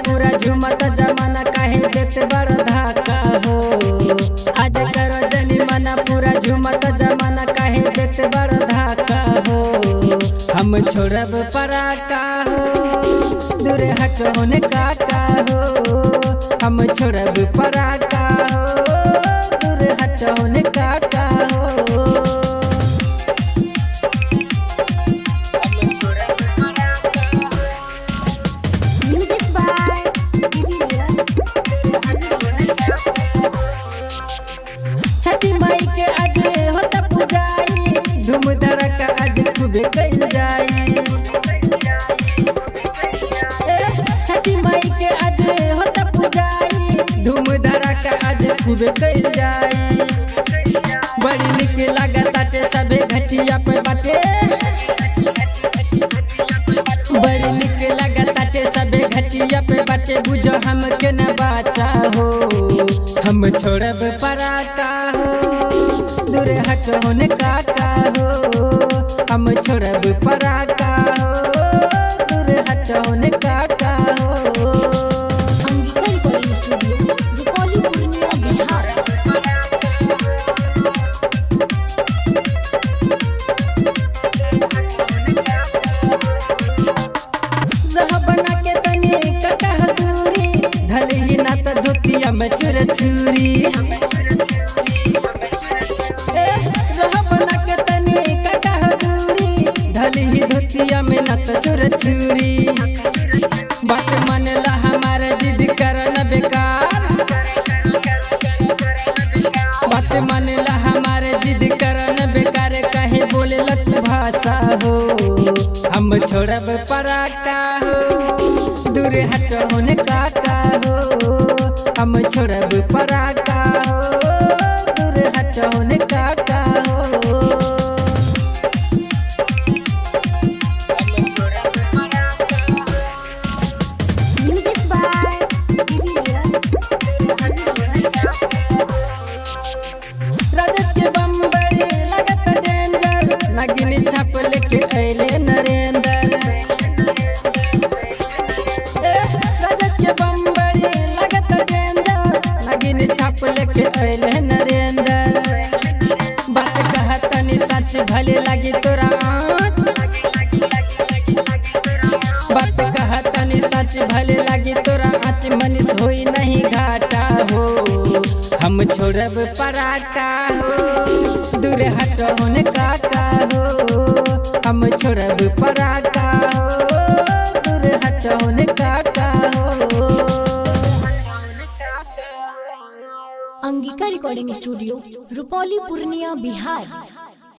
पूरा झुमत जमाना काहे देत बड़ धाका हो। आज करो जनी मना पूरा झुमत जमाना काहे देत बड़ धाका हो। हम छोड़ब पराका हो दूर हट होने काका हो। हम छोड़ब पराका हो दूर हट होने काका हो। छठी माई के आज होता पुजाई धूम धड़का आज खूबे कइल जाई। छठी माई के आज होता पुजाई धूम धड़का आज खूबे कइल जाई। बड़ी निक लागताटे सबे घटिया पे बाटे। बड़ी निक लागताटे सबे घटिया पे बाटे। बुझो हमके न बाचा हो। हम छोड़ब पराका हो दूर हट होने काका हो। हम छोड़ब पराका हो दूर हट होने काका हो। रह बना के तनी कटह दूरी धलही ना त धोतिया में चुर छुरी। रह बना के तनी कटह दूरी धलही धोतिया में ना त चुर छुरी। बात मानला हमारे जिद करन बेकार। बात मानला हमारे जिद करन बेकार काहे बोले लत भाषा हो। हम छोड़ब पराका हो दूर हट होने काका हो। हम छोड़ब पराका हो दूर हट होने काका हो। राजेश के बम्बई लगत डेंजर नगिनी छाप लेके अइले नरेंद्र। राजेश के बम्बई लगत डेंजर नगिनी छाप लेके अइले नरेंद्र। बात कहतनी सच भले लगी तोरा आँच। बात कहतनी सच भले लगी तोरा आँच। मनीष होई नहीं घाटा हो। हम छोड़ब पराका हो दूर हट होने काका हो। हम छोड़ब पराका हो दूर हट होने काका हो। Angika recording studio Rupauli Purnia Bihar.